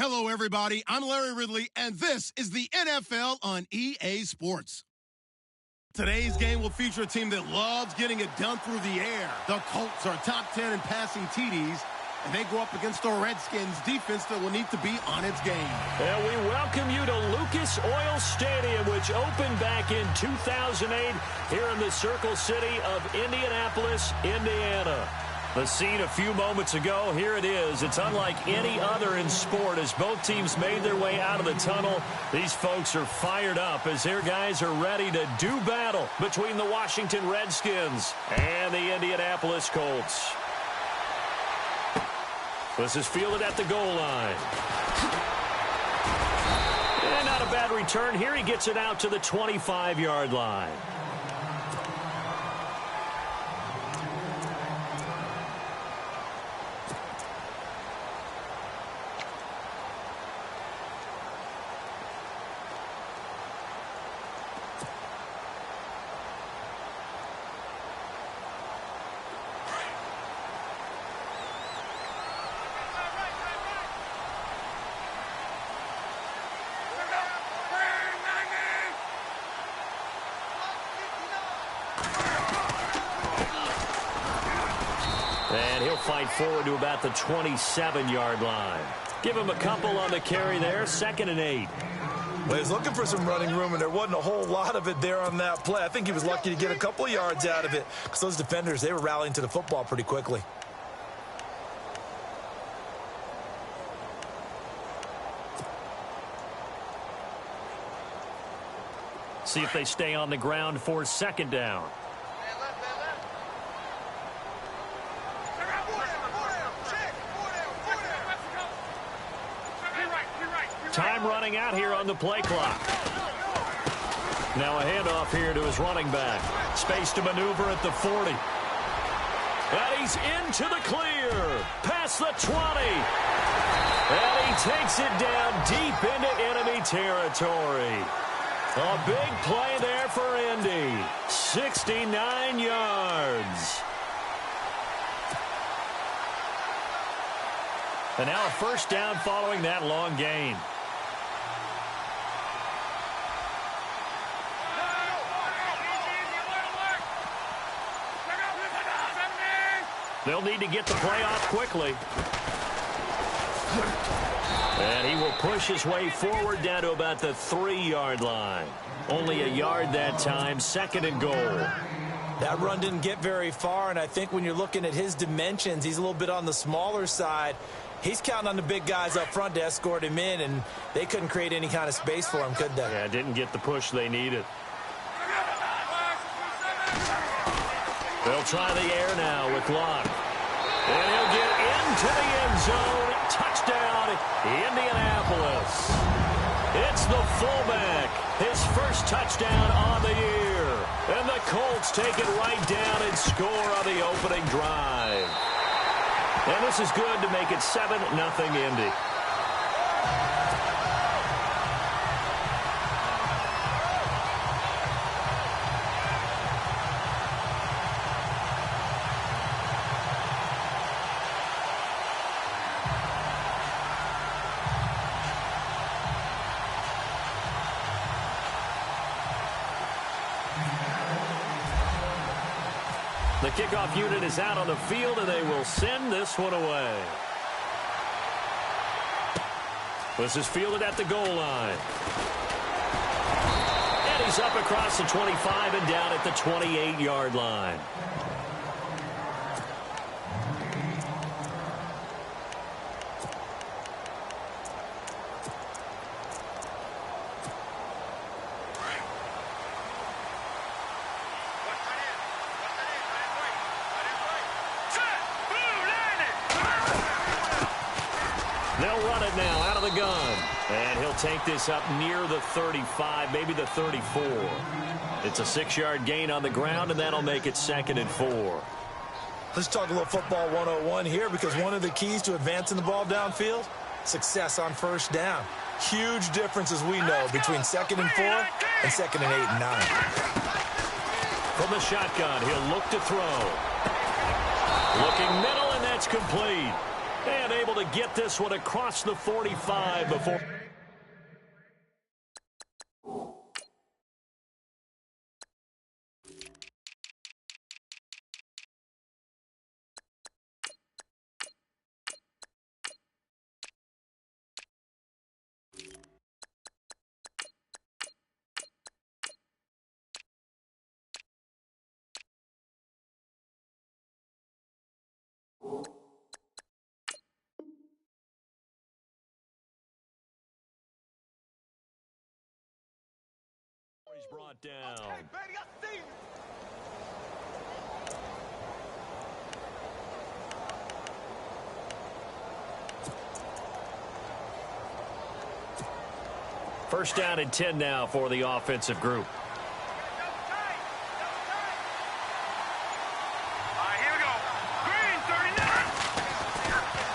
Hello, everybody. I'm Larry Ridley, and this is the NFL on EA Sports. Today's game will feature a team that loves getting it done through the air. The Colts are top 10 in passing TDs, and they go up against the Redskins defense that will need to be on its game. And we welcome you to Lucas Oil Stadium, which opened back in 2008 here in the Circle City of Indianapolis, Indiana. The scene a few moments ago, here it is. It's unlike any other in sport as both teams made their way out of the tunnel. These folks are fired up as their guys are ready to do battle between the Washington Redskins and the Indianapolis Colts. This is fielded at the goal line. And not a bad return here. He gets it out to the 25-yard line. And he'll fight forward to about the 27-yard line. Give him a couple on the carry there. 2nd and 8. Well, he's looking for some running room, and there wasn't a whole lot of it there on that play. I think he was lucky to get a couple of yards out of it because those defenders, they were rallying to the football pretty quickly. See if they stay on the ground for 2nd down. Time running out here on the play clock. Now a handoff here to his running back. Space to maneuver at the 40. And he's into the clear. Past the 20. And he takes it down deep into enemy territory. A big play there for Indy. 69 yards. And now a 1st down following that long gain. They'll need to get the play off quickly. And he will push his way forward down to about the 3-yard line. Only a yard that time. 2nd and goal. That run didn't get very far, and I think when you're looking at his dimensions, he's a little bit on the smaller side. He's counting on the big guys up front to escort him in, and they couldn't create any kind of space for him, could they? Yeah, didn't get the push they needed. They'll try the air now with Locke. And he'll get into the end zone. Touchdown, Indianapolis. It's the fullback. His first touchdown on the year. And the Colts take it right down and score on the opening drive. And this is good to make it 7-0 Indy. The kickoff unit is out on the field, and they will send this one away. This is fielded at the goal line. And he's up across the 25 and down at the 28-yard line. They'll run it now out of the gun. And he'll take this up near the 35, maybe the 34. It's a 6-yard gain on the ground, and that'll make it 2nd and 4. Let's talk a little football 101 here, because one of the keys to advancing the ball downfield, success on 1st down. Huge difference, as we know, between 2nd and 4 and 2nd and 8 and 9. From the shotgun, he'll look to throw. Looking middle, and that's complete. And able to get this one across the 45 before. He's brought down. Okay, baby, I see you. First down and 10 now for the offensive group. All right, here we go. Green,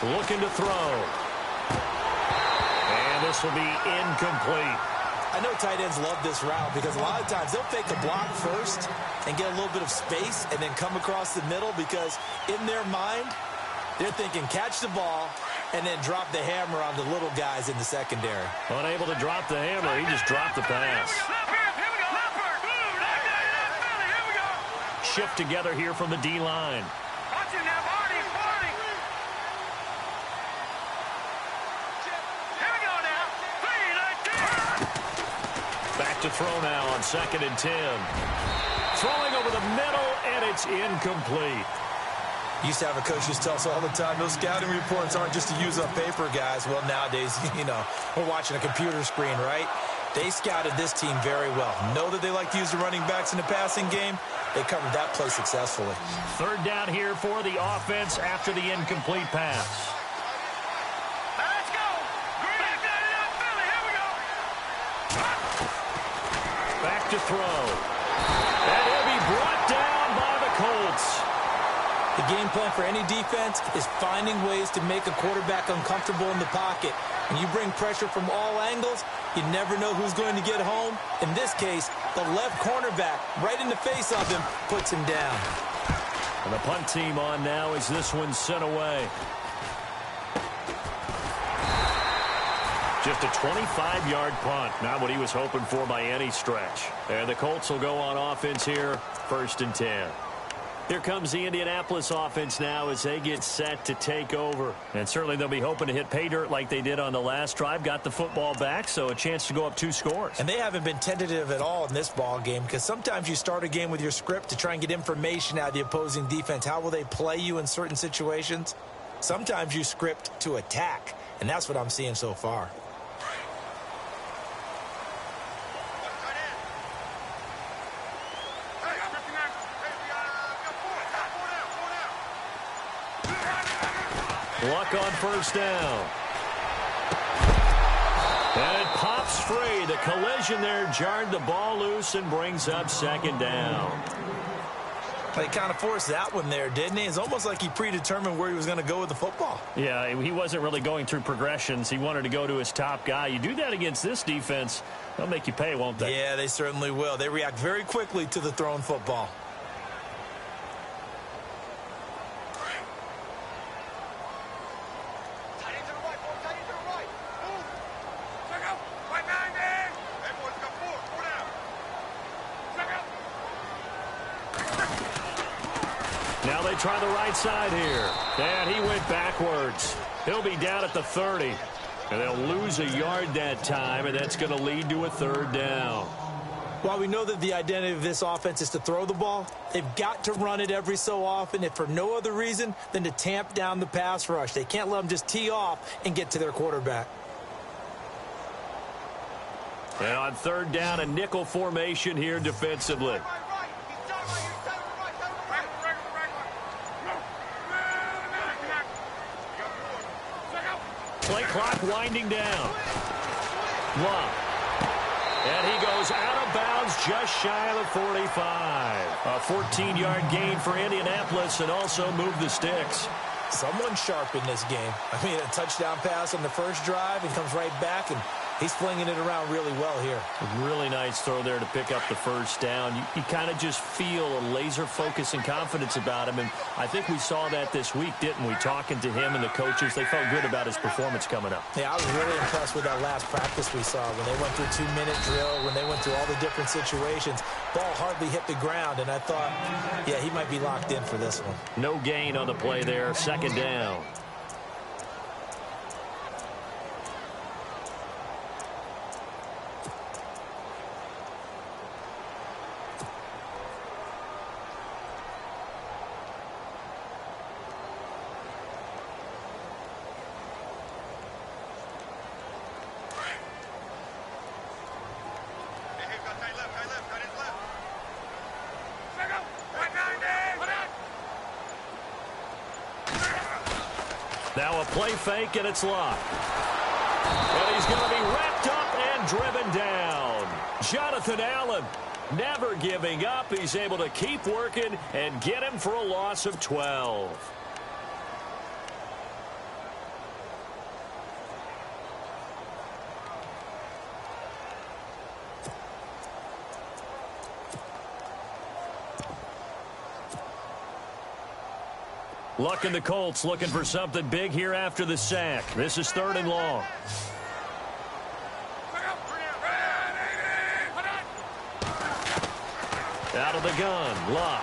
39. Looking to throw. And this will be incomplete. I know tight ends love this route because a lot of times they'll fake a block first and get a little bit of space and then come across the middle because in their mind, they're thinking catch the ball and then drop the hammer on the little guys in the secondary. Unable to drop the hammer, he just dropped the pass. Shift together here from the D-line. Back to throw now on 2nd and 10. Throwing over the middle, and it's incomplete. Used to have a coach just tell us all the time, those scouting reports aren't just to use up paper, guys. Well, nowadays, we're watching a computer screen, right? They scouted this team very well. Know that they like to use the running backs in the passing game. They covered that play successfully. Third down here for the offense after the incomplete pass. Let's go. Green, Philly, here we go. Back to throw. And he'll be brought down by the Colts. The game plan for any defense is finding ways to make a quarterback uncomfortable in the pocket. When you bring pressure from all angles, you never know who's going to get home. In this case, the left cornerback, right in the face of him, puts him down. And the punt team on now as this one's sent away. Just a 25-yard punt. Not what he was hoping for by any stretch. And the Colts will go on offense here, 1st and 10. Here comes the Indianapolis offense now as they get set to take over. And certainly they'll be hoping to hit pay dirt like they did on the last drive. Got the football back, so a chance to go up 2 scores. And they haven't been tentative at all in this ball game because sometimes you start a game with your script to try and get information out of the opposing defense. How will they play you in certain situations? Sometimes you script to attack, and that's what I'm seeing so far. Luck on first down. And it pops free. The collision there jarred the ball loose and brings up 2nd down. He kind of forced that one there, didn't he? It's almost like he predetermined where he was going to go with the football. Yeah, he wasn't really going through progressions. He wanted to go to his top guy. You do that against this defense, they'll make you pay, won't they? Yeah, they certainly will. They react very quickly to the thrown football. Now they try the right side here. And he went backwards. He'll be down at the 30. And they'll lose a yard that time, and that's going to lead to a 3rd down. While we know that the identity of this offense is to throw the ball, they've got to run it every so often, if for no other reason than to tamp down the pass rush. They can't let them just tee off and get to their quarterback. And on 3rd down, a nickel formation here defensively. Play clock winding down. Love. And he goes out of bounds just shy of the 45. A 14-yard gain for Indianapolis and also move the sticks. Someone sharp in this game. I mean, a touchdown pass on the first drive and comes right back and He's flinging it around really well here. A really nice throw there to pick up the first down. You kind of just feel a laser focus and confidence about him, and I think we saw that this week, didn't we? Talking to him and the coaches, they felt good about his performance coming up. Yeah, I was really impressed with that last practice we saw when they went through 2-minute drill, when they went through all the different situations. Ball hardly hit the ground, and I thought, yeah, he might be locked in for this one. No gain on the play there, second down. Now a play fake, and it's locked. And he's going to be wrapped up and driven down. Jonathan Allen never giving up. He's able to keep working and get him for a loss of 12. Luck in the Colts looking for something big here after the sack. This is 3rd and long. Out of the gun, Luck.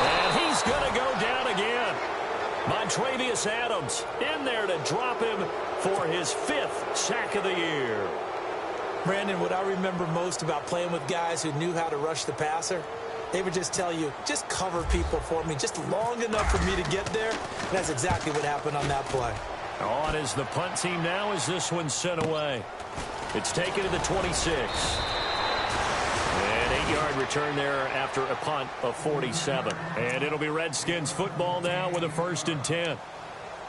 And he's going to go down again. Montravius Adams in there to drop him for his 5th sack of the year. Brandon, what I remember most about playing with guys who knew how to rush the passer, they would just tell you, just cover people for me, just long enough for me to get there. And that's exactly what happened on that play. On is the punt team now as this one's sent away. It's taken to the 26. An 8-yard return there after a punt of 47. And it'll be Redskins football now with a 1st and 10.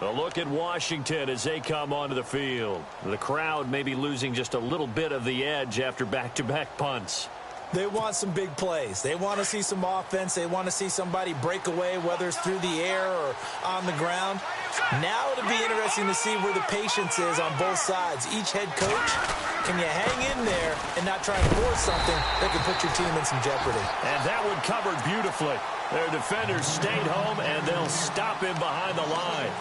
A look at Washington as they come onto the field. The crowd may be losing just a little bit of the edge after back-to-back punts. They want some big plays. They want to see some offense. They want to see somebody break away, whether it's through the air or on the ground. Now it'll be interesting to see where the patience is on both sides. Each head coach, can you hang in there and not try and force something that could put your team in some jeopardy? And that one covered beautifully. Their defenders stayed home, and they'll stop him behind the line.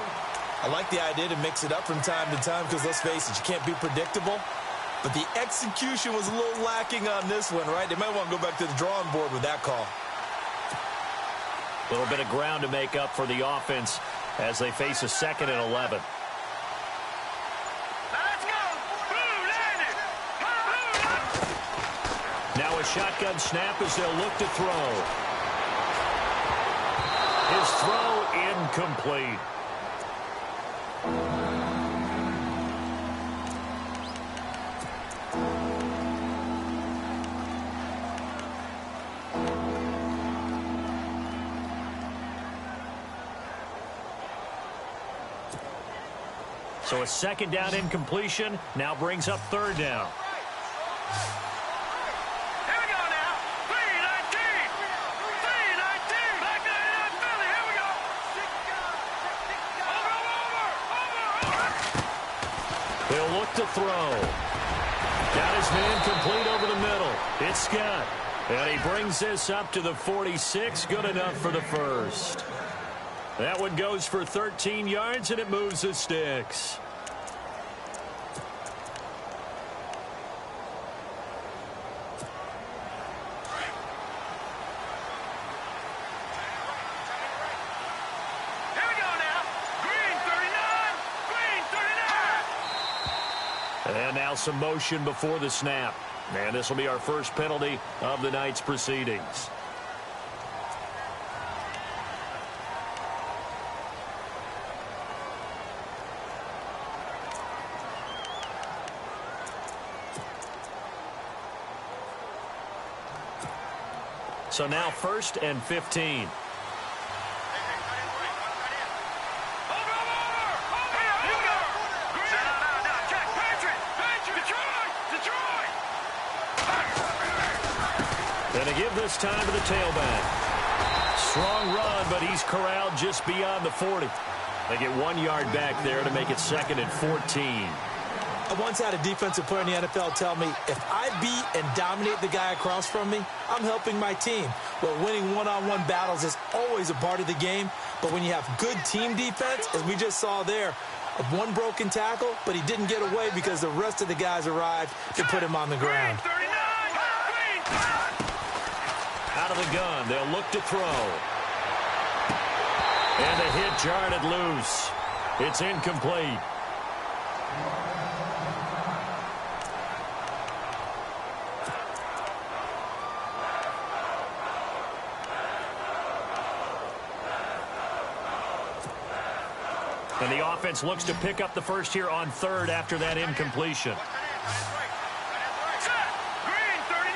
I like the idea to mix it up from time to time because, let's face it, you can't be predictable. But the execution was a little lacking on this one, right? They might want to go back to the drawing board with that call. A little bit of ground to make up for the offense as they face a 2nd and 11. Let's go! Now a shotgun snap as they'll look to throw. His throw incomplete. So a 2nd down incompletion now brings up 3rd down. Here we go now. 3-19. 3-19. Back to Philly. Here we go. Over. They'll look to throw. Got his man complete over the middle. It's Scott. And he brings this up to the 46. Good enough for the 1st. That one goes for 13 yards, and it moves the sticks. Here we go now. Green 39. Green 39. And now some motion before the snap. And this will be our first penalty of the night's proceedings. So now 1st and 15. And to give this time to the tailback. Strong run, but he's corralled just beyond the 40. They get 1 yard back there to make it 2nd and 14. I once had a defensive player in the NFL tell me, if I beat and dominate the guy across from me, I'm helping my team. Well, winning one-on-one battles is always a part of the game, but when you have good team defense, as we just saw there, one broken tackle, but he didn't get away because the rest of the guys arrived to put him on the ground. Out of the gun, they'll look to throw. And the hit jarred it loose. It's incomplete. And the offense looks to pick up the first here on third after that incompletion. Green, 39,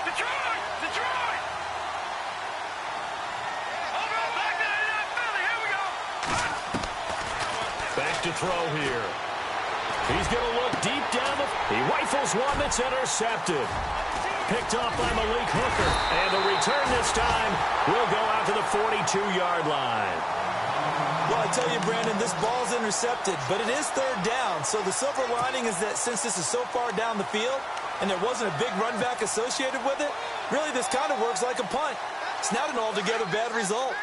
Detroit, Detroit. Back to 99, Philly, here we go. Back to throw here. He's going to look deep down the... He rifles one that's intercepted. Picked off by Malik Hooker. And the return this time will go out to the 42-yard line. Well, I tell you, Brandon, this ball's intercepted, but it is third down. So the silver lining is that since this is so far down the field and there wasn't a big run back associated with it, really this kind of works like a punt. It's not an altogether bad result.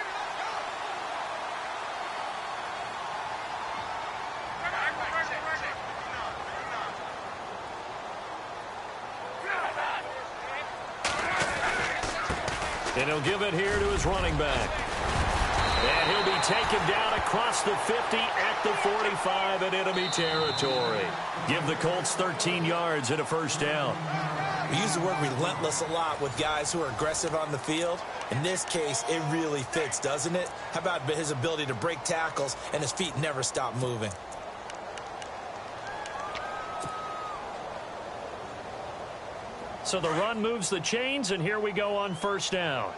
And he'll give it here to his running back. And he'll be taken down across the 50 at the 45 in enemy territory. Give the Colts 13 yards and a first down. We use the word relentless a lot with guys who are aggressive on the field. In this case, it really fits, doesn't it? How about his ability to break tackles and his feet never stop moving? So the run moves the chains, and here we go on first down.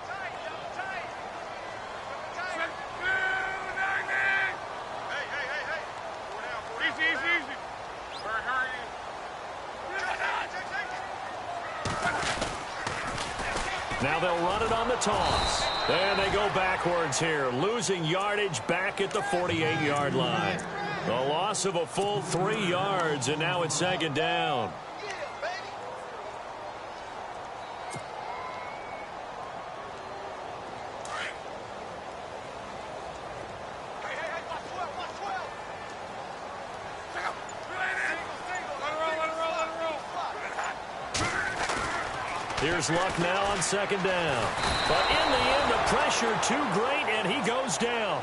Now they'll run it on the toss. And they go backwards here, losing yardage back at the 48-yard line. A loss of a full 3 yards, and now it's second down. Here's Luck now on second down. But in the end, the pressure too great, and he goes down.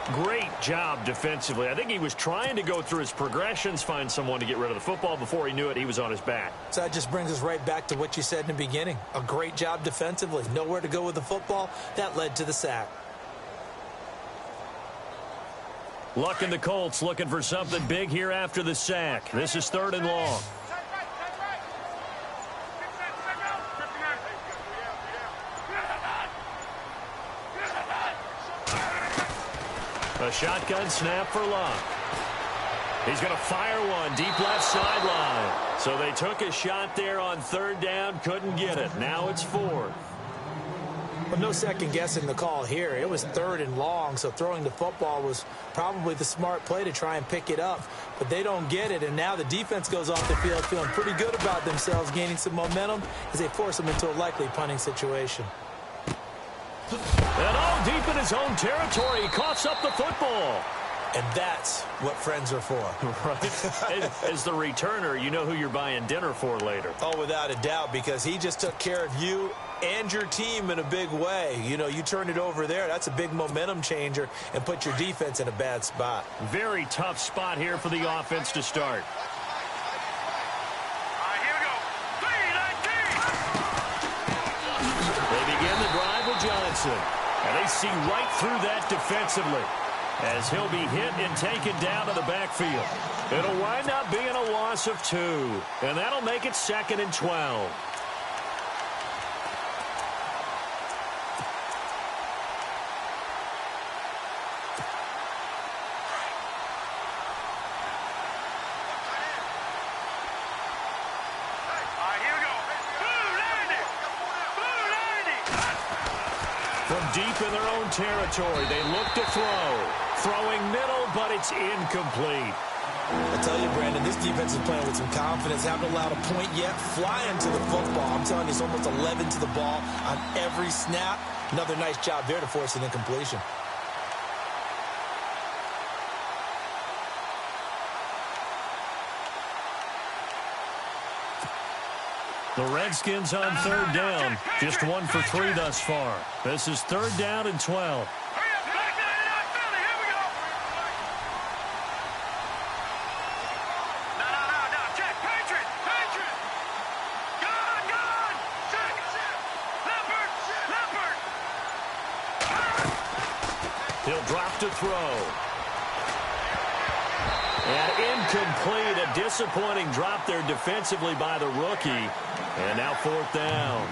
Great job defensively. I think he was trying to go through his progressions, find someone to get rid of the football. Before he knew it, he was on his back. So that just brings us right back to what you said in the beginning. A great job defensively. Nowhere to go with the football. That led to the sack. Luck and the Colts looking for something big here after the sack. This is third and long. A shotgun snap for Luck. He's going to fire one deep left sideline. So they took a shot there on third down, couldn't get it. Now it's fourth. Well, no second guessing the call here. It was third and long, so throwing the football was probably the smart play to try and pick it up. But they don't get it, and now the defense goes off the field feeling pretty good about themselves, gaining some momentum as they force them into a likely punting situation. And all deep in his own territory, he coughs up the football. And that's what friends are for. Right. As the returner, you know who you're buying dinner for later. Oh, without a doubt, because he just took care of you and your team in a big way. You know, you turn it over there, that's a big momentum changer and put your defense in a bad spot. Very tough spot here for the offense to start. They begin the drive with Johnson. And they see right through that defensively as he'll be hit and taken down to the backfield. It'll wind up being a loss of 2. And that'll make it 2nd and 12. From deep in their own territory, they look to throw. Throwing middle, but it's incomplete. I tell you, Brandon, this defense is playing with some confidence. Haven't allowed a point yet. Flying to the football. I'm telling you, it's almost 11 to the ball on every snap. Another nice job there to force an incompletion. The Redskins on third down. Just 1 for 3 thus far. This is third down and 12. He'll drop to throw. And incomplete. A disappointing drop there defensively by the rookie. And now fourth down.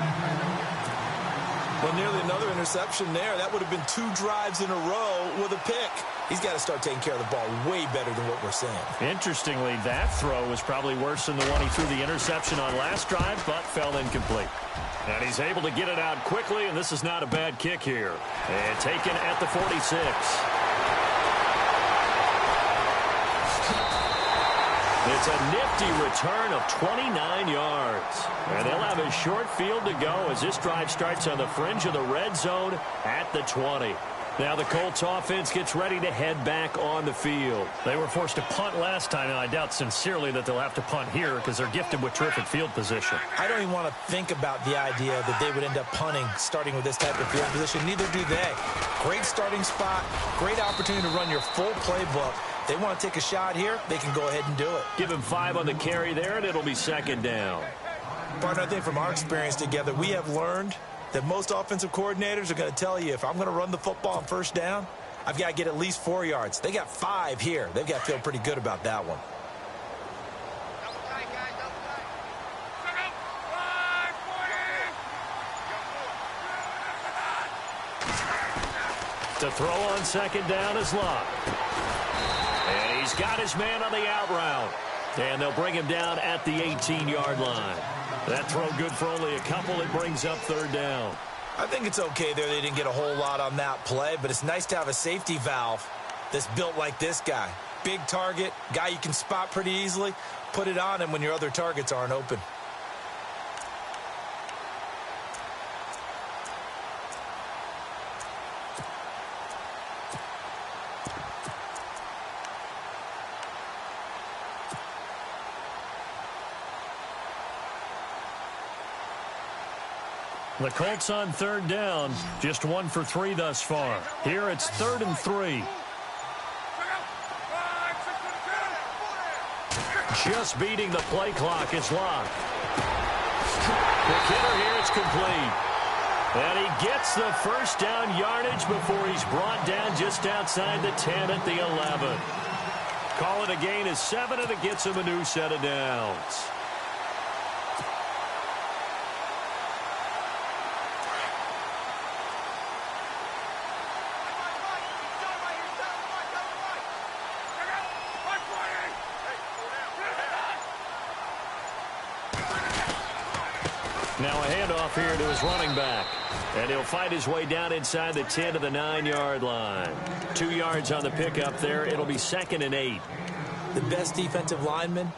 Well, nearly another interception there. That would have been 2 drives in a row with a pick. He's got to start taking care of the ball way better than what we're seeing. Interestingly, that throw was probably worse than the one he threw the interception on last drive, but fell incomplete. And he's able to get it out quickly, and this is not a bad kick here. And taken at the 46. It's a nifty return of 29 yards. And they'll have a short field to go as this drive starts on the fringe of the red zone at the 20. Now the Colts offense gets ready to head back on the field. They were forced to punt last time, and I doubt sincerely that they'll have to punt here because they're gifted with terrific field position. I don't even want to think about the idea that they would end up punting starting with this type of field position. Neither do they. Great starting spot, great opportunity to run your full playbook. They want to take a shot here, they can go ahead and do it. Give him 5 on the carry there, and it'll be second down. Partner, I think from our experience together, we have learned that most offensive coordinators are going to tell you, if I'm going to run the football on first down, I've got to get at least 4 yards. They got 5 here. They've got to feel pretty good about that one. To throw on second down is Locke. And he's got his man on the out route. And they'll bring him down at the 18-yard line. That throw good for only a couple. It brings up third down. I think it's okay there. They didn't get a whole lot on that play, but it's nice to have a safety valve that's built like this guy. Big target, guy you can spot pretty easily. Put it on him when your other targets aren't open. The Colts on third down, just 1 for 3 thus far. Here it's 3rd and 3. Just beating the play clock is Locke. The hitter here is complete. And he gets the first down yardage before he's brought down just outside the 10 at the 11. Call it a gain of 7, and it gets him a new set of downs. Now a handoff here to his running back. And he'll fight his way down inside the 10 to the 9-yard line. 2 yards on the pickup there. It'll be 2nd and 8. The best defensive linemen,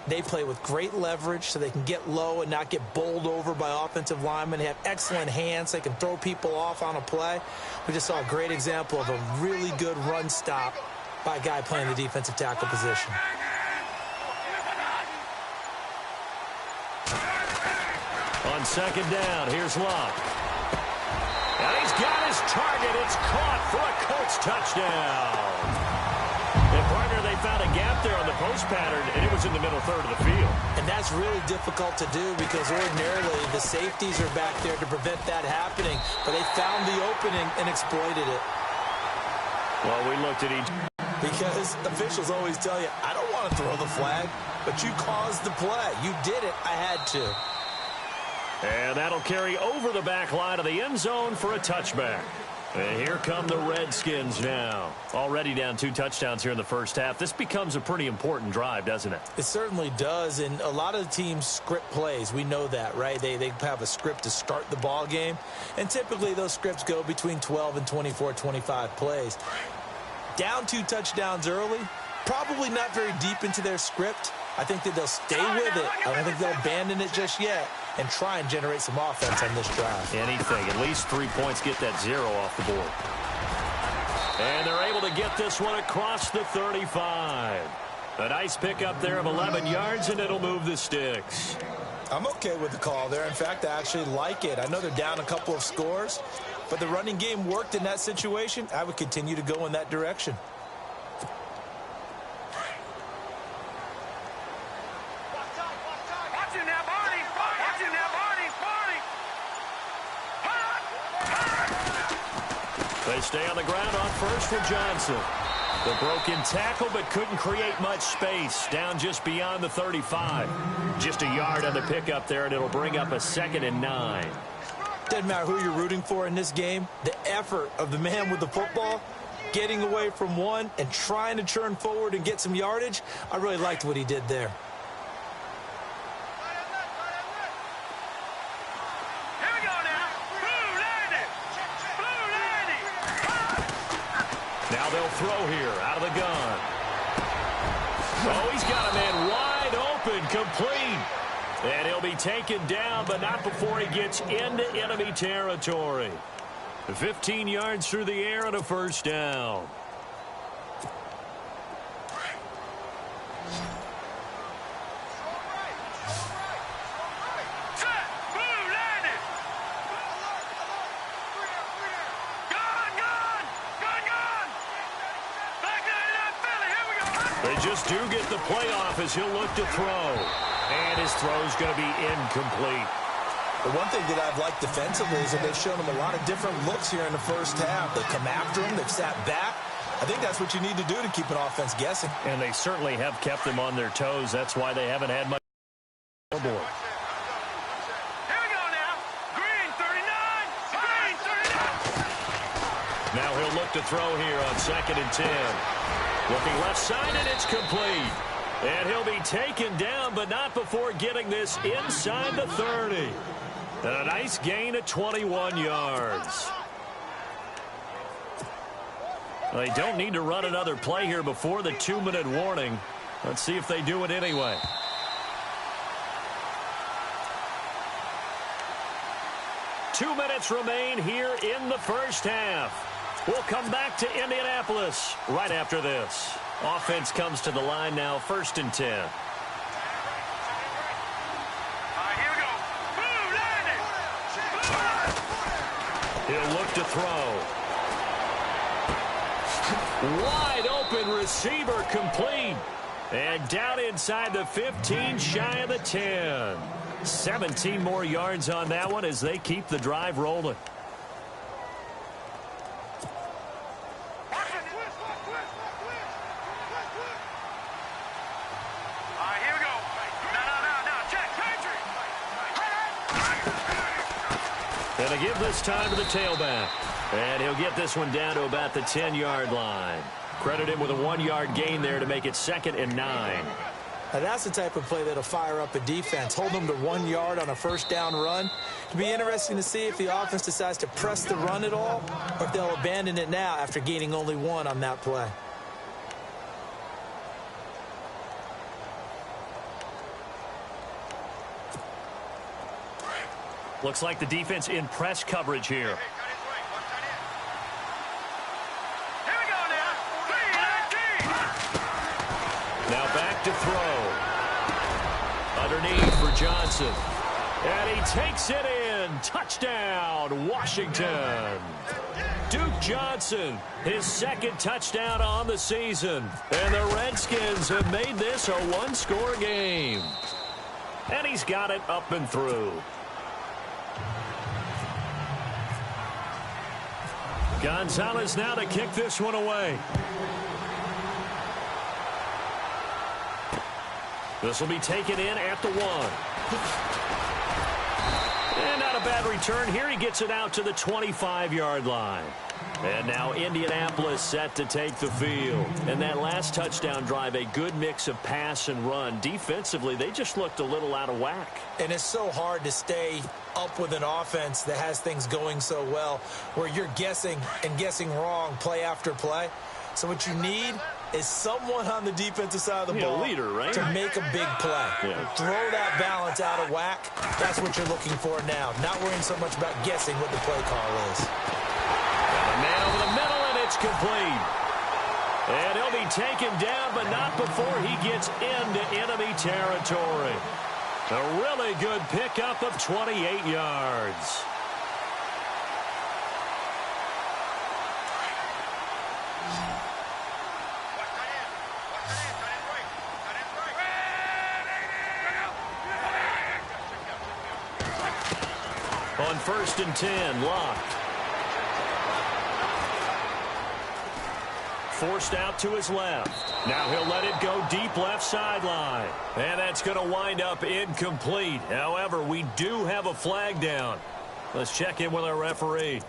they play with great leverage so they can get low and not get bowled over by offensive linemen. They have excellent hands. They can throw people off on a play. We just saw a great example of a really good run stop by a guy playing the defensive tackle position. On second down, here's Locke. And he's got his target. It's caught for a Colts touchdown. And partner, they found a gap there on the post pattern, and it was in the middle third of the field. And that's really difficult to do because ordinarily the safeties are back there to prevent that happening. But they found the opening and exploited it. Well, we looked at each. Because officials always tell you, I don't want to throw the flag, but you caused the play. You did it. I had to. And that'll carry over the back line of the end zone for a touchback. And here come the Redskins now. Already down 2 touchdowns here in the first half. This becomes a pretty important drive, doesn't it? It certainly does, and a lot of the teams script plays. We know that, right? They have a script to start the ball game, and typically those scripts go between 12 and 24, 25 plays. Down 2 touchdowns early, Probably not very deep into their script. I think that they'll stay with it. I don't think they'll abandon it just yet and try and generate some offense on this drive. Anything. At least 3 points, get that 0 off the board. And they're able to get this one across the 35. A nice pickup there of 11 yards, and it'll move the sticks. I'm okay with the call there. In fact, I actually like it. I know they're down a couple of scores, but the running game worked in that situation. I would continue to go in that direction. They stay on the ground on first for Johnson. The broken tackle, but couldn't create much space. Down just beyond the 35. Just a yard on the pickup there, and it'll bring up a 2nd and 9. Doesn't matter who you're rooting for in this game. The effort of the man with the football, getting away from one and trying to churn forward and get some yardage, I really liked what he did there. Now they'll throw here out of the gun. Oh, he's got a man wide open, complete. And he'll be taken down, but not before he gets into enemy territory. 15 yards through the air and a first down. They just do get the playoff as he'll look to throw. And his throw's going to be incomplete. The one thing that I've liked defensively is that they've shown him a lot of different looks here in the first half. They come after him. They've sat back. I think that's what you need to do to keep an offense guessing. And they certainly have kept them on their toes. That's why they haven't had much on the board. Here we go now. Green 39. Green 39. Now he'll look to throw here on 2nd and 10. Looking left side, and it's complete. And he'll be taken down, but not before getting this inside the 30. And a nice gain of 21 yards. They don't need to run another play here before the 2-minute warning. Let's see if they do it anyway. Two minutes remain here in the first half. We'll come back to Indianapolis right after this. Offense comes to the line now, 1st and 10. All right, here we go. Blue, landing. He'll look to throw. Wide open receiver, complete. And down inside the 15, shy of the 10. 17 more yards on that one as they keep the drive rolling. And they give this time to the tailback. And he'll get this one down to about the 10-yard line. Credit him with a 1-yard gain there to make it 2nd and 9. Now that's the type of play that'll fire up a defense. Hold them to 1 yard on a first down run. It'll be interesting to see if the offense decides to press the run at all or if they'll abandon it now after gaining only 1 on that play. Looks like the defense in press coverage here. Now back to throw. Underneath for Johnson. And he takes it in. Touchdown, Washington. Duke Johnson, his 2nd touchdown on the season. And the Redskins have made this a 1-score game. And he's got it up and through. Gonzalez now to kick this one away. This will be taken in at the 1. And not a bad return here. He gets it out to the 25-yard line. And now Indianapolis set to take the field. And that last touchdown drive, a good mix of pass and run. Defensively, they just looked a little out of whack. And it's so hard to stay up with an offense that has things going so well, where you're guessing and guessing wrong play after play. So what you need is someone on the defensive side of the ball leader, right? to make a big play. Yeah. Throw that balance out of whack. That's what you're looking for now. Not worrying so much about guessing what the play call is. Got a man over the middle, and it's complete. And he'll be taken down, but not before he gets into enemy territory. A really good pickup of 28 yards. On 1st and 10, locked. Forced out to his left. Now he'll let it go deep left sideline. And that's going to wind up incomplete. However, we do have a flag down. Let's check in with our referee.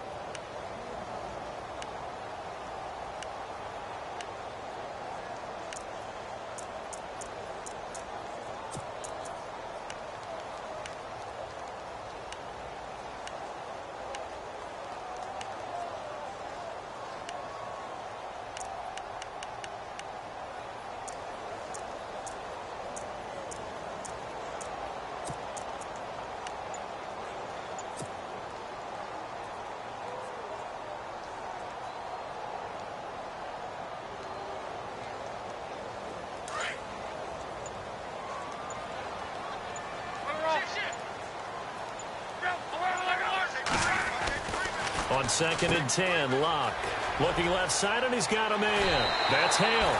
On 2nd and 10, Locke. Looking left side, and he's got a man. That's Hale.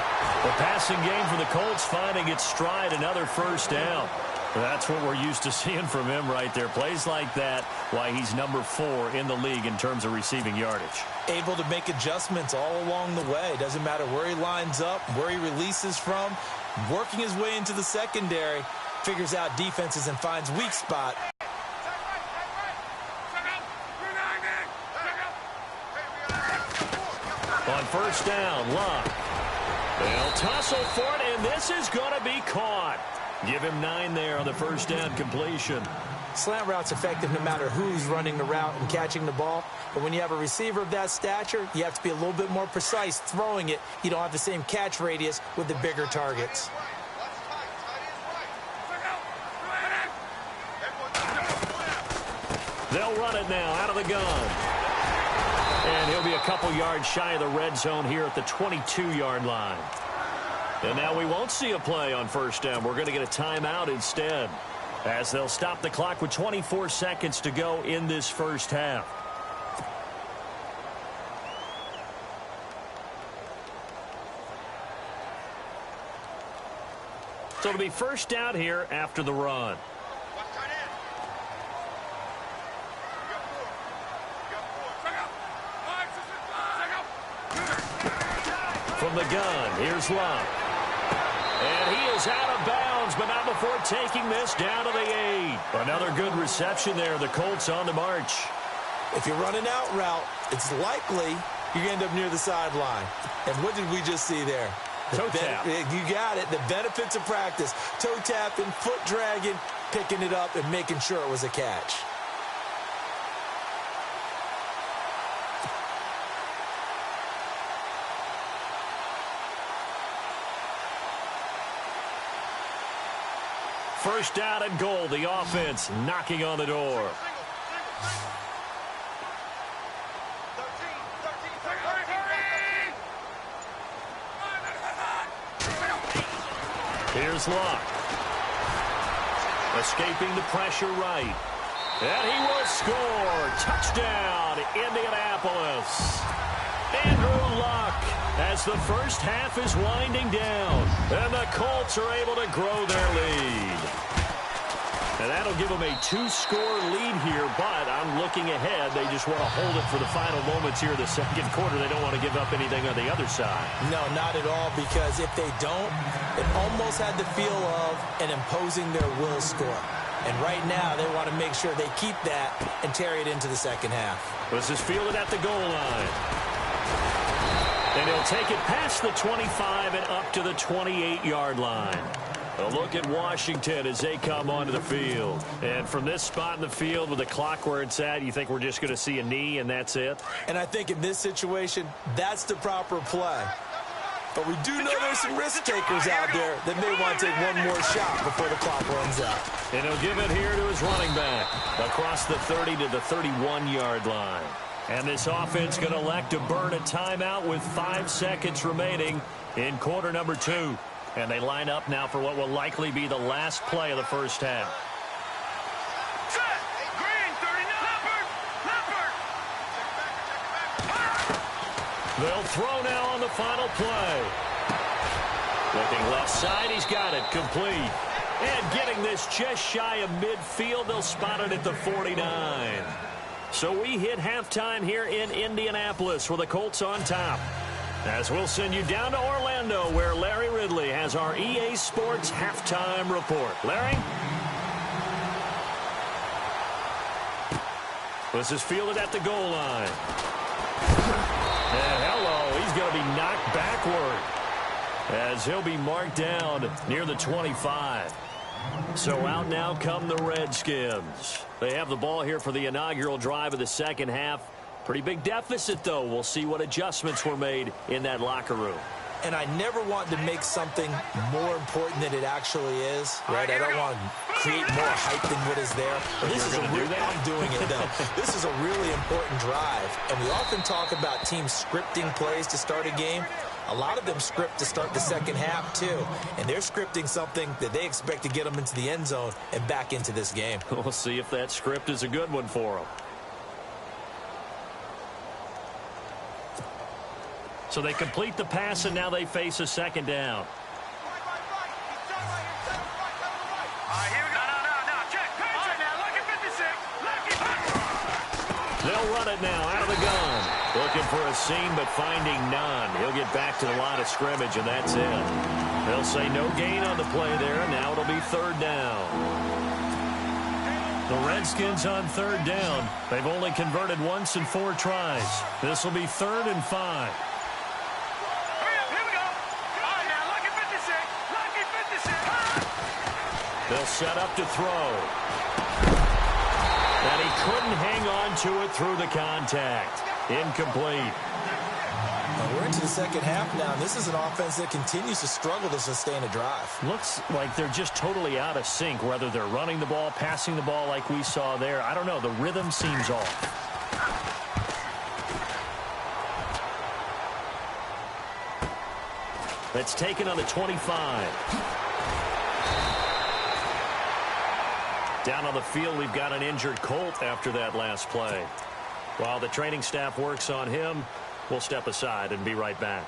The passing game for the Colts finding its stride, another first down. That's what we're used to seeing from him right there. Plays like that, why he's number 4 in the league in terms of receiving yardage. Able to make adjustments all along the way. Doesn't matter where he lines up, where he releases from. Working his way into the secondary, figures out defenses and finds weak spot. On 1st down, Locke. They'll tussle for it, and this is going to be caught. Give him 9 there on the 1st down completion. Slant route's effective no matter who's running the route and catching the ball. But when you have a receiver of that stature, you have to be a little bit more precise throwing it. You don't have the same catch radius with the bigger targets. They'll run it now out of the gun. And he'll be a couple yards shy of the red zone here at the 22-yard line. And now we won't see a play on 1st down. We're going to get a timeout instead, as they'll stop the clock with 24 seconds to go in this first half. So it'll be first down here after the run. From the gun, here's Locke. And he is out of bounds, but not before taking this down to the 8. Another good reception there. The Colts on the march. If you run an out route, it's likely you're going to end up near the sideline. And what did we just see there? Toe tap. You got it. The benefits of practice. Toe tapping, foot dragging, picking it up, and making sure it was a catch. First down and goal. The offense knocking on the door. Here's Locke. Escaping the pressure right. And he will score. Touchdown, Indianapolis. Andrew Luck, as the first half is winding down. And the Colts are able to grow their lead. And that'll give them a 2-score lead here, but I'm looking ahead. They just want to hold it for the final moments here in the second quarter. They don't want to give up anything on the other side. No, not at all, because if they don't, it almost had the feel of an imposing their will score. And right now, they want to make sure they keep that and carry it into the second half. This is fielded at the goal line. And he'll take it past the 25 and up to the 28-yard line. A look at Washington as they come onto the field. And from this spot in the field with the clock where it's at, you think we're just going to see a knee and that's it? And I think in this situation, that's the proper play. But we do know there's some risk takers out there that may want to take one more shot before the clock runs out. And he'll give it here to his running back across the 30 to the 31-yard line. And this offense going to elect to burn a timeout with 5 seconds remaining in quarter number 2. And they line up now for what will likely be the last play of the first half. Set. Green, 39. Leopard. They'll throw now on the final play. Looking left side, he's got it, complete. And getting this just shy of midfield, they'll spot it at the 49. So we hit halftime here in Indianapolis with the Colts on top. As we'll send you down to Orlando, where Larry Ridley has our EA Sports halftime report. Larry? This is fielded at the goal line. And hello, he's going to be knocked backward as he'll be marked down near the 25. So out now come the Redskins. They have the ball here for the inaugural drive of the second half. Pretty big deficit, though. We'll see what adjustments were made in that locker room. And I never want to make something more important than it actually is, right? I don't want to create more hype than what is there. But this is I'm doing it, though. This is a really important drive. And we often talk about teams scripting plays to start a game. A lot of them script to start the second half, too. And they're scripting something that they expect to get them into the end zone and back into this game. We'll see if that script is a good one for them. So they complete the pass, and now they face a second down. They'll run it now out of the gun. Looking for a seam, but finding none. He'll get back to the line of scrimmage, and that's it. They'll say no gain on the play there, and now it'll be third down. The Redskins on third down. They've only converted once in 4 tries. This will be 3rd and 5. They'll set up to throw. And he couldn't hang on to it through the contact. Incomplete. Well, we're into the second half now, and this is an offense that continues to struggle to sustain a drive. Looks like they're just totally out of sync, whether they're running the ball, passing the ball like we saw there. I don't know. The rhythm seems off. That's taken on the 25. Down on the field, we've got an injured Colt after that last play. While the training staff works on him, we'll step aside and be right back.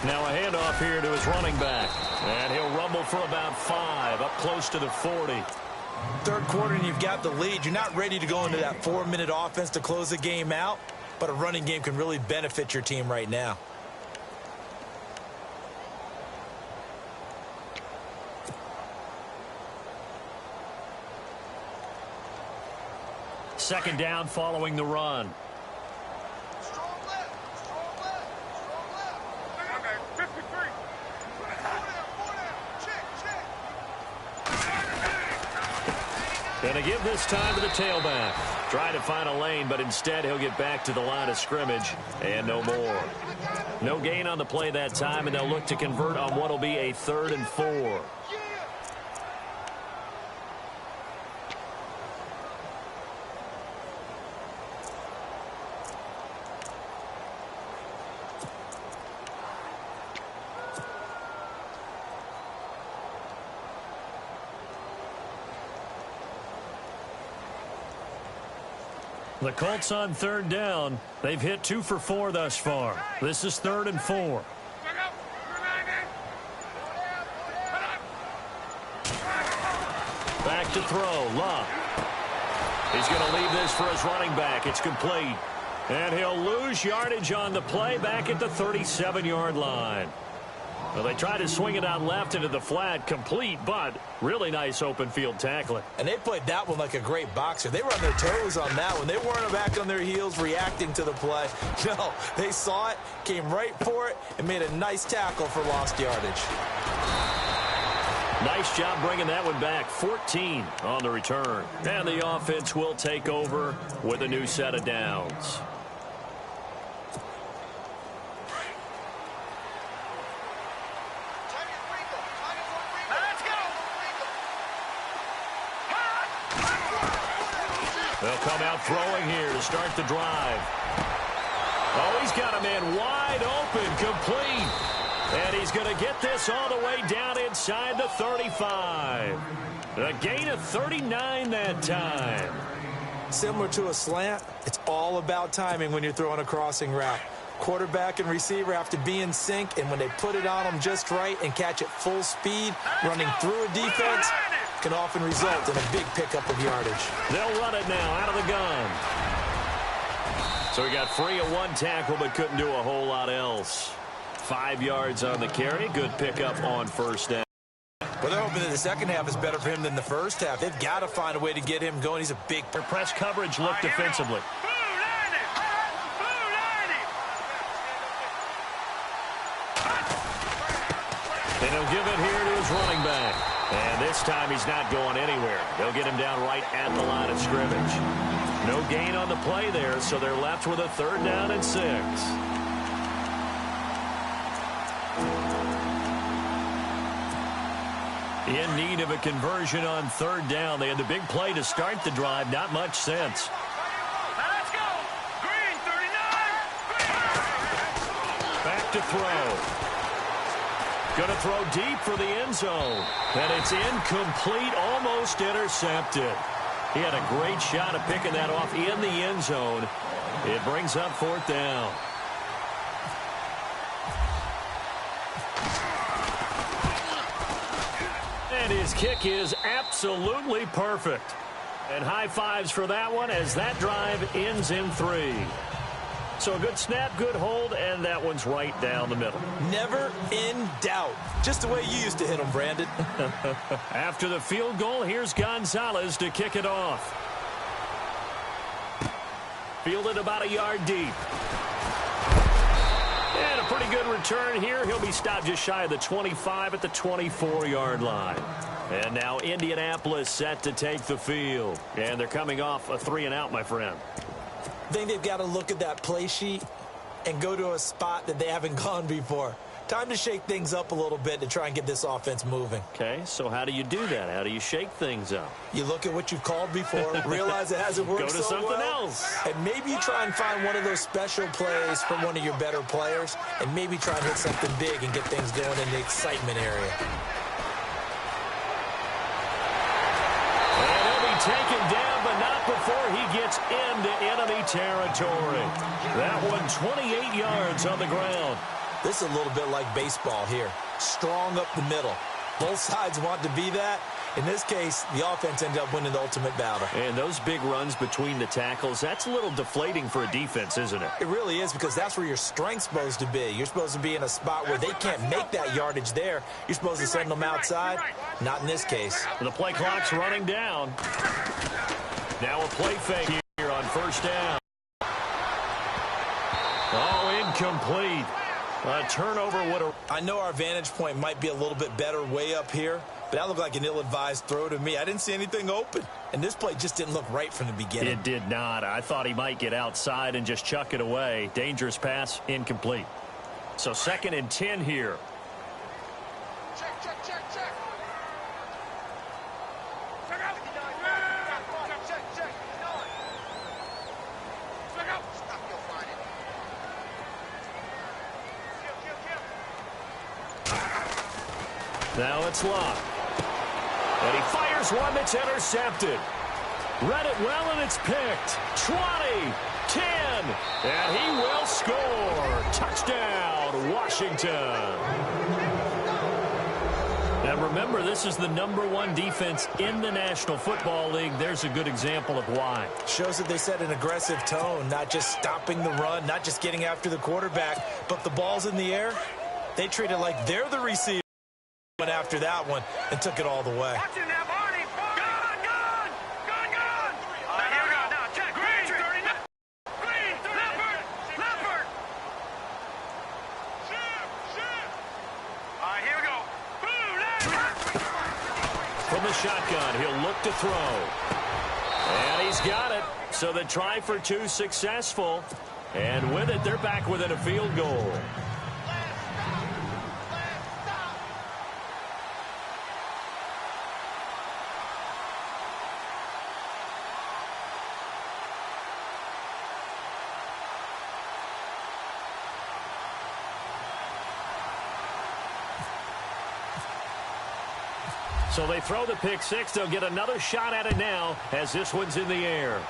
Now a handoff here to his running back. And he'll rumble for about 5, up close to the 40. Third quarter, and you've got the lead. You're not ready to go into that 4-minute offense to close the game out, but a running game can really benefit your team right now. Second down following the run. Going to give this time to the tailback. Try to find a lane, but instead he'll get back to the line of scrimmage and no more. No gain on the play that time, and they'll look to convert on what will be a 3rd and 4. The Colts on third down. They've hit 2 for 4 thus far. This is 3rd and 4. Back to throw. Love. He's going to leave this for his running back. It's complete. And he'll lose yardage on the play back at the 37-yard line. Well, they tried to swing it out left into the flat, complete, but really nice open field tackling. And they played that one like a great boxer. They were on their toes on that one. They weren't back on their heels reacting to the play. No, they saw it, came right for it, and made a nice tackle for lost yardage. Nice job bringing that one back. 14 on the return. And the offense will take over with a new set of downs. They'll come out throwing here to start the drive. Oh, he's got a man wide open, complete. And he's going to get this all the way down inside the 35. A gain of 39 that time. Similar to a slant, it's all about timing when you're throwing a crossing route. Quarterback and receiver have to be in sync, and when they put it on them just right and catch it full speed, running through a defense can often result in a big pickup of yardage. They'll run it now out of the gun. So he got free of one tackle but couldn't do a whole lot else. 5 yards on the carry. Good pickup on first down. Well, they're hoping that the second half is better for him than the first half. They've got to find a way to get him going. He's a big... Their press coverage looked defensively. And he'll give it here to his running back. And this time he's not going anywhere. They'll get him down right at the line of scrimmage. No gain on the play there, so they're left with a 3rd down and 6. In need of a conversion on 3rd down. They had the big play to start the drive. Not much sense. Let's go. Green 39. Back to throw. Going to throw deep for the end zone. And it's incomplete, almost intercepted. He had a great shot at picking that off in the end zone. It brings up 4th down. And his kick is absolutely perfect. And high fives for that one as that drive ends in 3. So a good snap, good hold, and that one's right down the middle. Never in doubt. Just the way you used to hit them, Brandon. After the field goal, here's Gonzalez to kick it off. Fielded about a yard deep. And a pretty good return here. He'll be stopped just shy of the 25 at the 24-yard line. And now Indianapolis set to take the field. And they're coming off a 3-and-out, my friend. I think they've got to look at that play sheet and go to a spot that they haven't gone before. Time to shake things up a little bit to try and get this offense moving. Okay, so how do you do that? How do you shake things up? You look at what you've called before, realize it hasn't worked so well. Go to something else. And maybe you try and find one of those special plays from one of your better players, and maybe try and hit something big and get things going in the excitement area. And he'll be taken down, but not before he gets into enemy territory. That one 28 yards on the ground. This is a little bit like baseball here. Strong up the middle. Both sides want to be that. In this case, the offense ended up winning the ultimate battle. And those big runs between the tackles, that's a little deflating for a defense, isn't it? It really is, because that's where your strength's supposed to be. You're supposed to be in a spot where they can't make that yardage there. You're supposed to send them outside. Not in this case. The play clock's running down. Now a play fake here on first down. Oh, incomplete. A turnover would have... I know our vantage point might be a little bit better way up here, but that looked like an ill-advised throw to me. I didn't see anything open, and this play just didn't look right from the beginning. It did not. I thought he might get outside and just chuck it away. Dangerous pass, incomplete. So 2nd and 10 here. Check, check, check, check. Check out. Check, check. Check out. Stop, you'll find it. Now it's locked. And he fires one that's intercepted. Read it well, and it's picked. 20, 10, and he will score. Touchdown, Washington. Now remember, this is the #1 defense in the National Football League. There's a good example of why. Shows that they set an aggressive tone, not just stopping the run, not just getting after the quarterback, but the ball's in the air. They treated like they're the receiver. Went after that one and took it all the way. Watch him now, Barney. Gun. Here we go. Now, check. Green, 39. Green, Leopard. Ship. All right, here we go. From the shotgun, he'll look to throw. And he's got it. So the try for two successful. And with it, they're back within a field goal. So they throw the pick six. They'll get another shot at it now as this one's in the air.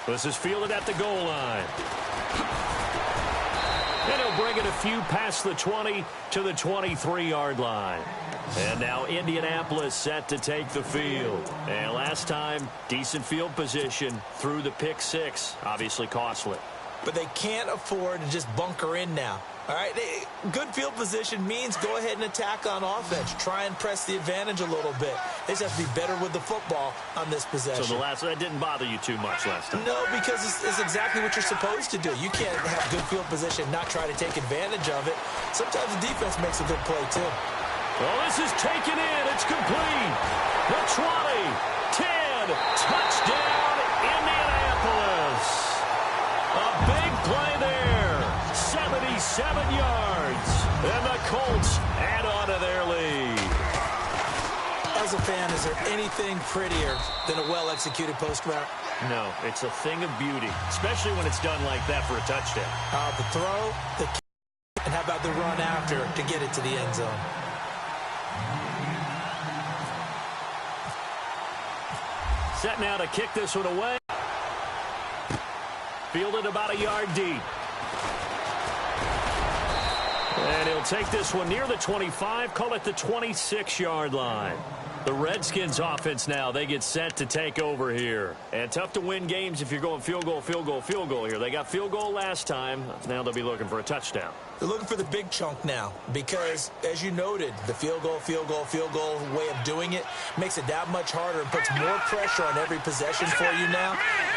This is fielded at the goal line. And he'll bring it a few past the 20 to the 23-yard line. And now Indianapolis set to take the field. And last time, decent field position through the pick six. Obviously costly. But they can't afford to just bunker in now. All right, good field position means go ahead and attack on offense. Try and press the advantage a little bit. They just have to be better with the football on this possession. So that didn't bother you too much last time? No, because it's exactly what you're supposed to do. You can't have good field position, not try to take advantage of it. Sometimes the defense makes a good play, too. Well, this is taken in. It's complete. The 20, 10, touchdown, Indianapolis. A big play there. 77 yards. And the Colts add on to their lead. As a fan, is there anything prettier than a well-executed post route? No, it's a thing of beauty, especially when it's done like that for a touchdown. The throw, the kick, and how about the run after to get it to the end zone? Set now to kick this one away. Fielded about a yard deep. And he'll take this one near the 25, call it the 26-yard line. The Redskins offense now, they get set to take over here. And tough to win games if you're going field goal here. They got field goal last time. Now they'll be looking for a touchdown. They're looking for the big chunk now because, as you noted, the field goal way of doing it makes it that much harder and puts more pressure on every possession for you now.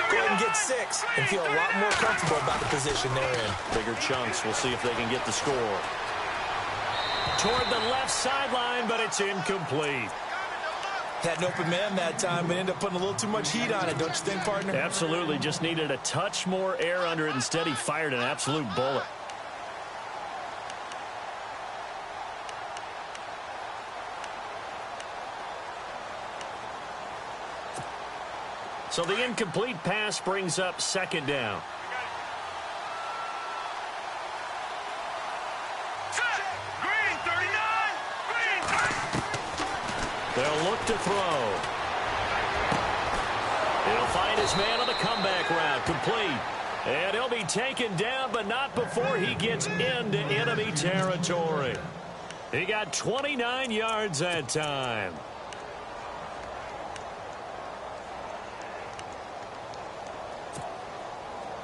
Go ahead and get 6 and feel a lot more comfortable about the position they're in. Bigger chunks. We'll see if they can get the score. Toward the left sideline, but it's incomplete. Had an open man that time, but ended up putting a little too much heat on it, don't you think, partner? Absolutely. Just needed a touch more air under it. Instead, he fired an absolute bullet. So the incomplete pass brings up second down. Green, 39. They'll look to throw. He'll find his man on the comeback route. Complete. And he'll be taken down, but not before he gets into enemy territory. He got 29 yards that time.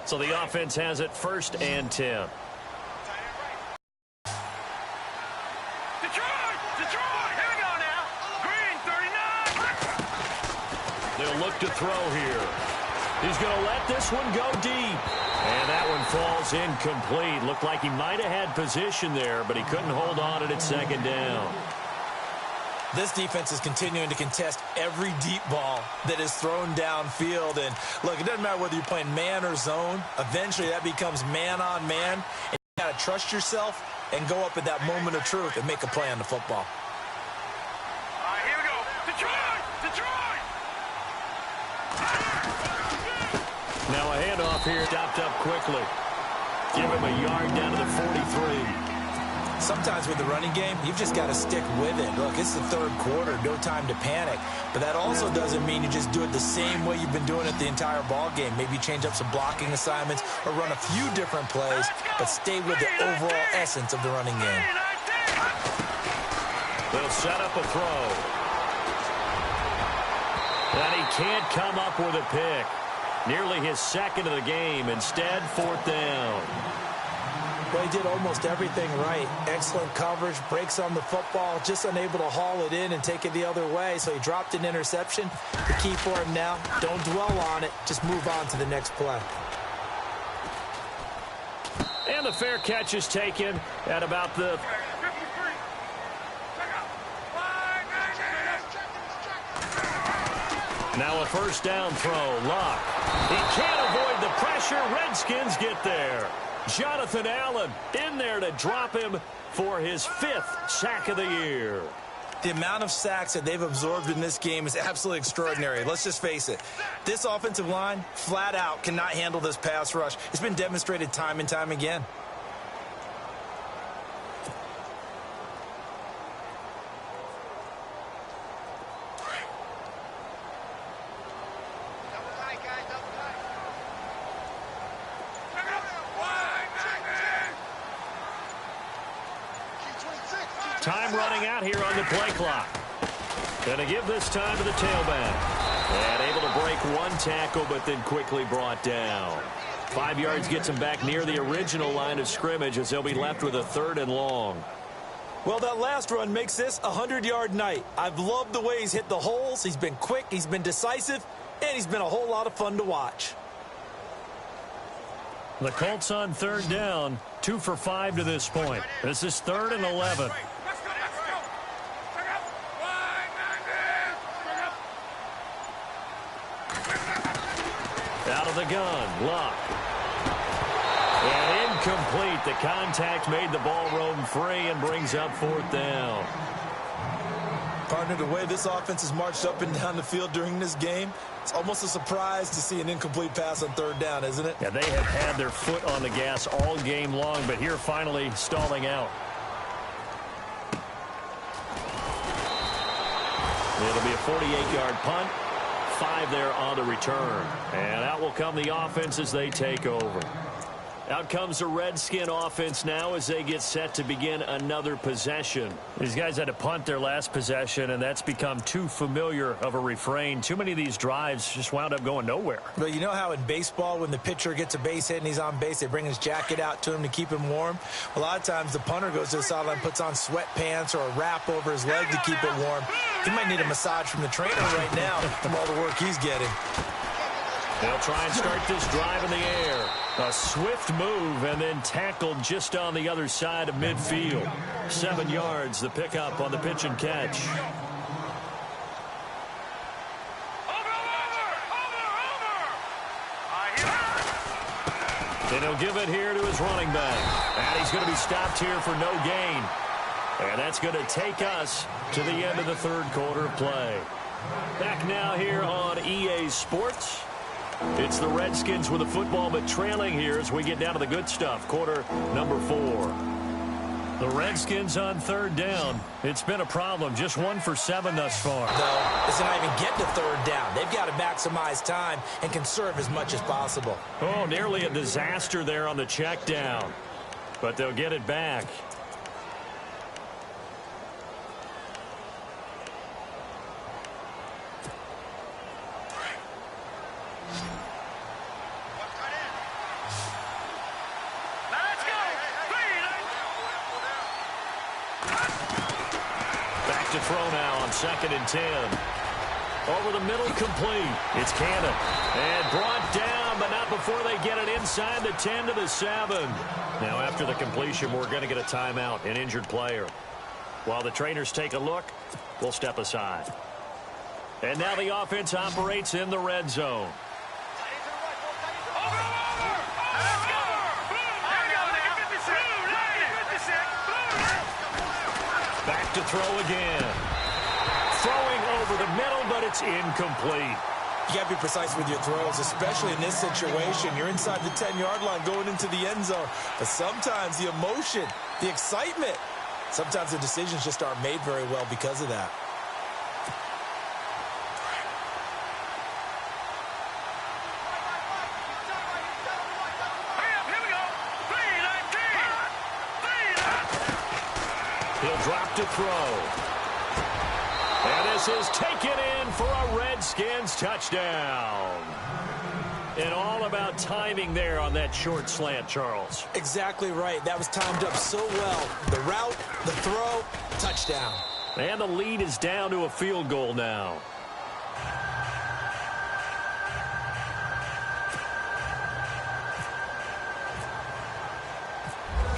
So the offense has it 1st and 10. Detroit, here we go now. Green, 39. They'll look to throw here. He's going to let this one go deep. And that one falls incomplete. Looked like he might have had position there, but he couldn't hold on at second down. This defense is continuing to contest every deep ball that is thrown downfield. And, look, it doesn't matter whether you're playing man or zone. Eventually, that becomes man-on-man. And you got to trust yourself and go up at that moment of truth and make a play on the football. All right, here we go. Detroit. Now a handoff here, stopped up quickly. Give him a yard down to the 43. Sometimes with the running game, you've just got to stick with it. Look, it's the 3rd quarter, no time to panic. But that also doesn't mean you just do it the same way you've been doing it the entire ball game. Maybe change up some blocking assignments or run a few different plays, but stay with the overall essence of the running game. They'll set up a throw. And he can't come up with a pick. Nearly his 2nd of the game. Instead, 4th down. Well, he did almost everything right. Excellent coverage, breaks on the football, just unable to haul it in and take it the other way, so he dropped an interception. The key for him now, don't dwell on it, just move on to the next play. And the fair catch is taken at about the... Now a first down throw. Luck. He can't avoid the pressure. Redskins get there. Jonathan Allen in there to drop him for his 5th sack of the year. The amount of sacks that they've absorbed in this game is absolutely extraordinary. Let's just face it. This offensive line, flat out, cannot handle this pass rush. It's been demonstrated time and time again. Time running out here on the play clock. Going to give this time to the tailback. And able to break one tackle, but then quickly brought down. 5 yards gets him back near the original line of scrimmage as they'll be left with a 3rd and long. Well, that last run makes this a 100-yard night. I've loved the way he's hit the holes. He's been quick, he's been decisive, and he's been a whole lot of fun to watch. The Colts on 3rd down, 2 for 5 to this point. This is 3rd and 11. Out of the gun, Luck. And incomplete. The contact made the ball roam free and brings up 4th down. Partner, the way this offense has marched up and down the field during this game, it's almost a surprise to see an incomplete pass on 3rd down, isn't it? Yeah, they have had their foot on the gas all game long, but here finally stalling out. It'll be a 48-yard punt. 5 there on the return. And out will come the offense as they take over. Out comes the Redskin offense now as they get set to begin another possession. These guys had to punt their last possession, and that's become too familiar of a refrain. Too many of these drives just wound up going nowhere. But you know how in baseball, when the pitcher gets a base hit and he's on base, they bring his jacket out to him to keep him warm? A lot of times the punter goes to the sideline, puts on sweatpants or a wrap over his leg to keep it warm. He might need a massage from the trainer right now from all the work he's getting. They'll try and start this drive in the air. A swift move and then tackled just on the other side of midfield. 7 yards, the pickup on the pitch and catch. And he'll give it here to his running back. And he's going to be stopped here for no gain. And that's going to take us to the end of the 3rd quarter of play. Back now here on EA Sports. It's the Redskins with the football, but trailing here as we get down to the good stuff. Quarter number 4. The Redskins on 3rd down. It's been a problem. Just 1 for 7 thus far. No, it's not even getting to 3rd down. They've got to maximize time and conserve as much as possible. Oh, nearly a disaster there on the check down. But they'll get it back. To throw now on 2nd and 10. Over the middle, complete. It's Cannon. And brought down, but not before they get it inside the 10 to the 7. Now, after the completion, we're going to get a timeout, an injured player. While the trainers take a look, we'll step aside. And now the offense operates in the red zone. Back to throw again. Throwing over the middle, but it's incomplete. You got to be precise with your throws, especially in this situation. You're inside the 10-yard line going into the end zone. But sometimes the emotion, the excitement, sometimes the decisions just aren't made very well because of that. He'll drop to throw. And this is taken in for a Redskins touchdown. And all about timing there on that short slant, Charles. Exactly right. That was timed up so well. The route, the throw, touchdown. And the lead is down to a field goal now.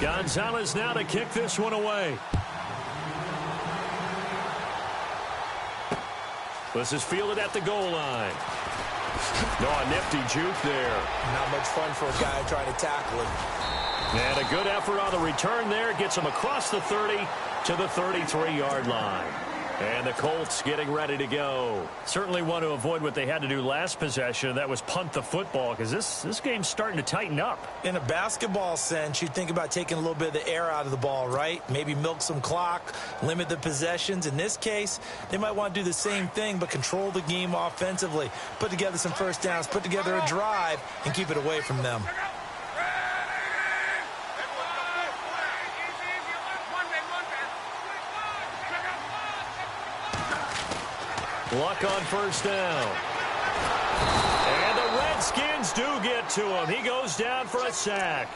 Gonzalez now to kick this one away. This is fielded at the goal line. A nifty juke there. Not much fun for a guy trying to tackle it. And a good effort on the return there. Gets him across the 30 to the 33-yard line. And the Colts getting ready to go. Certainly want to avoid what they had to do last possession. That was punt the football, because this game's starting to tighten up. In a basketball sense, you think about taking a little bit of the air out of the ball, right? Maybe milk some clock, limit the possessions. In this case, they might want to do the same thing, but control the game offensively. Put together some first downs, put together a drive, and keep it away from them. Luck on first down. And the Redskins do get to him. He goes down for a sack.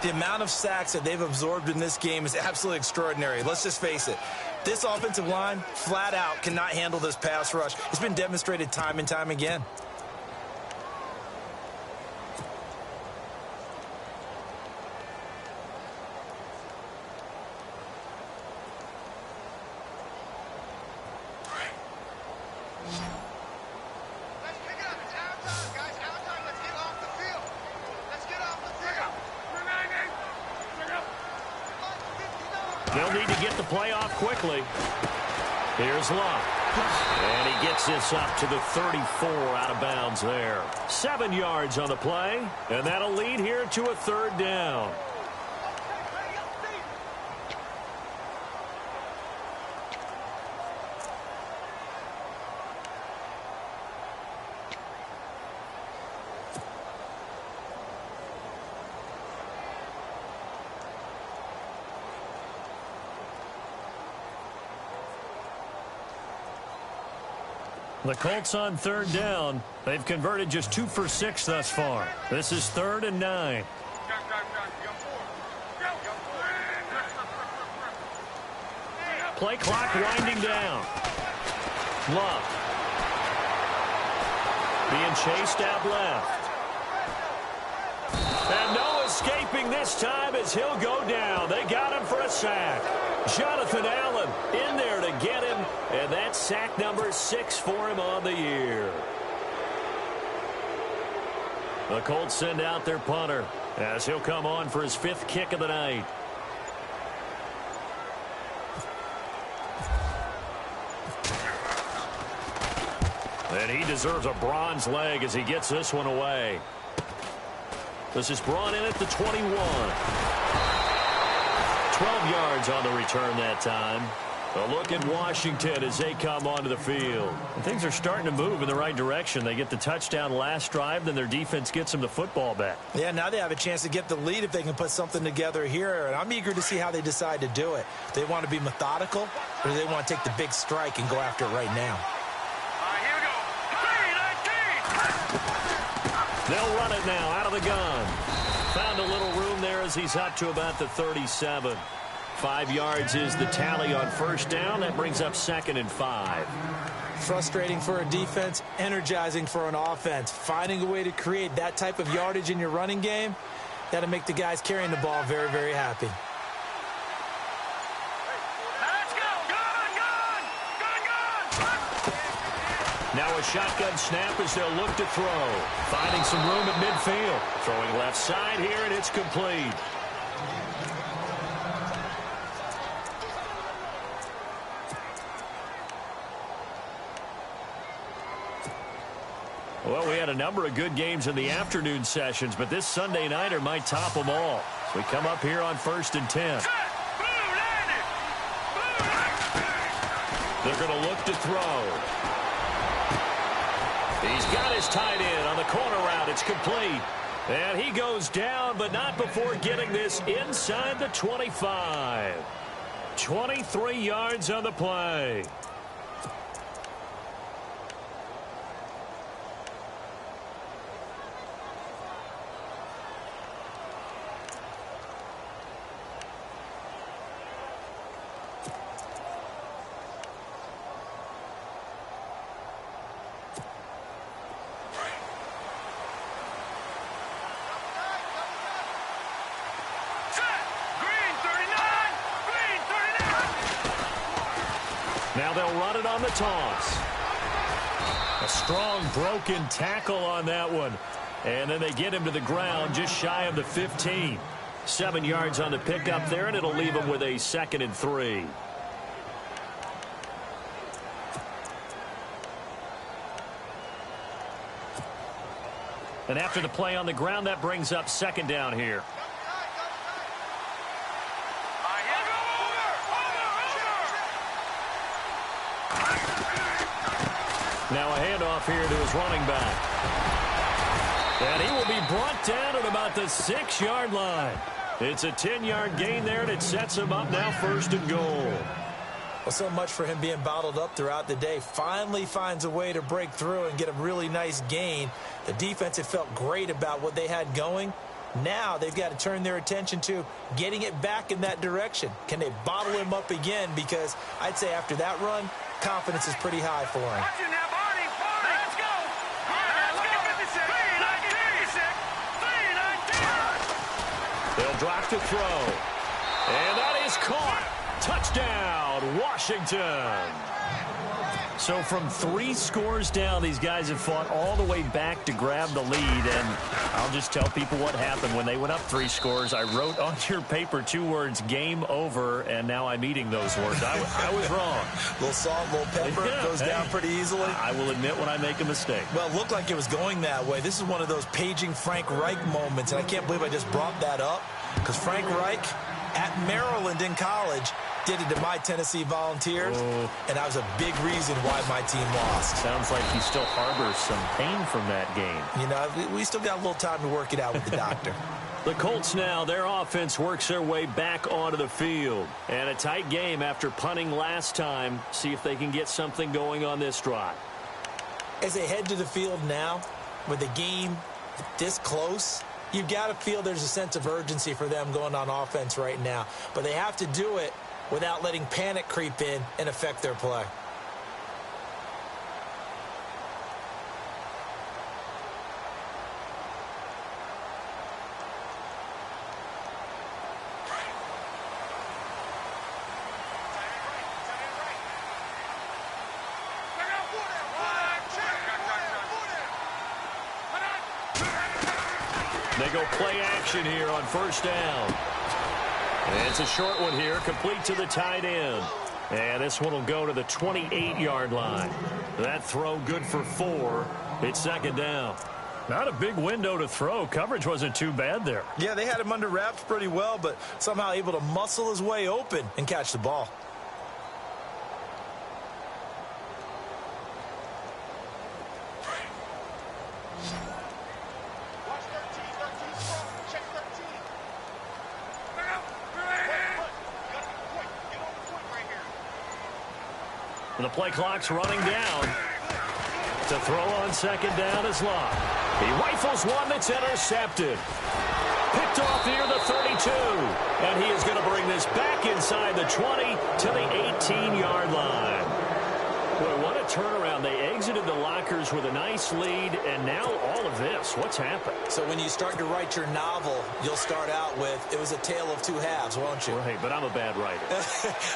The amount of sacks that they've absorbed in this game is absolutely extraordinary. Let's just face it. This offensive line, flat out, cannot handle this pass rush. It's been demonstrated time and time again. They'll need to get the play off quickly. Here's Luck. And he gets this up to the 34 out of bounds there. 7 yards on the play. And that'll lead here to a third down. The Colts on third down. They've converted just 2 for 6 thus far. This is 3rd and 9. Play clock winding down. Luck. Being chased out left. And no escaping this time as he'll go down. They got him for a sack. Jonathan Allen in there to get him, and that's sack number 6 for him on the year. The Colts send out their punter as he'll come on for his 5th kick of the night. And he deserves a bronze leg as he gets this one away. This is brought in at the 21. 12 yards on the return that time. A look at Washington as they come onto the field. And things are starting to move in the right direction. They get the touchdown last drive, then their defense gets them the football back. Yeah, now they have a chance to get the lead if they can put something together here. And I'm eager to see how they decide to do it. Do they want to be methodical, or do they want to take the big strike and go after it right now? Here we go. 3-19. They'll run it now out of the gun. Found a little room there as he's up to about the 37. 5 yards is the tally on first down. That brings up 2nd and 5. Frustrating for a defense, energizing for an offense. Finding a way to create that type of yardage in your running game, that'll make the guys carrying the ball very, very happy. Let's go. Gun. Now a shotgun snap as they'll look to throw. Finding some room at midfield. Throwing left side here, and it's complete. Well, we had a number of good games in the afternoon sessions, but this Sunday nighter might top them all. So we come up here on 1st and 10. They're going to look to throw. He's got his tight end on the corner route. It's complete. And he goes down, but not before getting this inside the 25. 23 yards on the play. Now they'll run it on the toss. A strong broken tackle on that one. And then they get him to the ground just shy of the 15. 7 yards on the pickup there, and it'll leave him with a 2nd and 3. And after the play on the ground, that brings up 2nd down here. Now a handoff here to his running back. And he will be brought down at about the 6-yard line. It's a 10-yard gain there, and it sets him up now 1st and goal. Well, so much for him being bottled up throughout the day. Finally finds a way to break through and get a really nice gain. The defense had felt great about what they had going. Now they've got to turn their attention to getting it back in that direction. Can they bottle him up again? Because I'd say after that run, confidence is pretty high for him. Let's go. They'll drop to throw. And that is caught. Touchdown, Washington. So from 3 scores down, these guys have fought all the way back to grab the lead. And I'll just tell people what happened when they went up 3 scores. I wrote on your paper 2 words, game over, and now I'm eating those words. I was wrong. A little salt, a little pepper, goes down pretty easily. I will admit when I make a mistake. Well, it looked like it was going that way. This is one of those paging Frank Reich moments, and I can't believe I just brought that up, because Frank Reich at Maryland in college did it to my Tennessee Volunteers, and that was a big reason why my team lost. Sounds like he still harbors some pain from that game. You know, we still got a little time to work it out with the doctor. The Colts now, their offense works their way back onto the field. And a tight game after punting last time. See if they can get something going on this drive. As they head to the field now, with the game this close, you've got to feel there's a sense of urgency for them going on offense right now. But they have to do it without letting panic creep in and affect their play. They go play action here on 1st down. And it's a short one here, complete to the tight end. And this one will go to the 28-yard line. That throw good for 4. It's 2nd down. Not a big window to throw. Coverage wasn't too bad there. Yeah, they had him under wraps pretty well, but somehow able to muscle his way open and catch the ball. The play clock's running down. To throw on 2nd down is Locke. He rifles one that's intercepted. Picked off near the 32. And he is going to bring this back inside the 20 to the 18-yard line. Boy, what a turnaround. They exited the lockers with a nice lead, and now all of this. What's happened? So when you start to write your novel, you'll start out with, it was a tale of 2 halves, won't you? Right, but I'm a bad writer.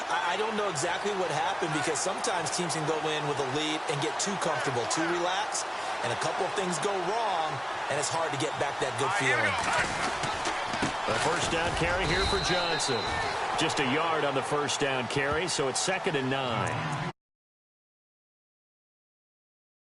I don't know exactly what happened, because sometimes teams can go in with a lead and get too comfortable, too relaxed, and a couple of things go wrong, and it's hard to get back that good feeling. The 1st down carry here for Johnson. Just a yard on the 1st down carry, so it's 2nd and 9.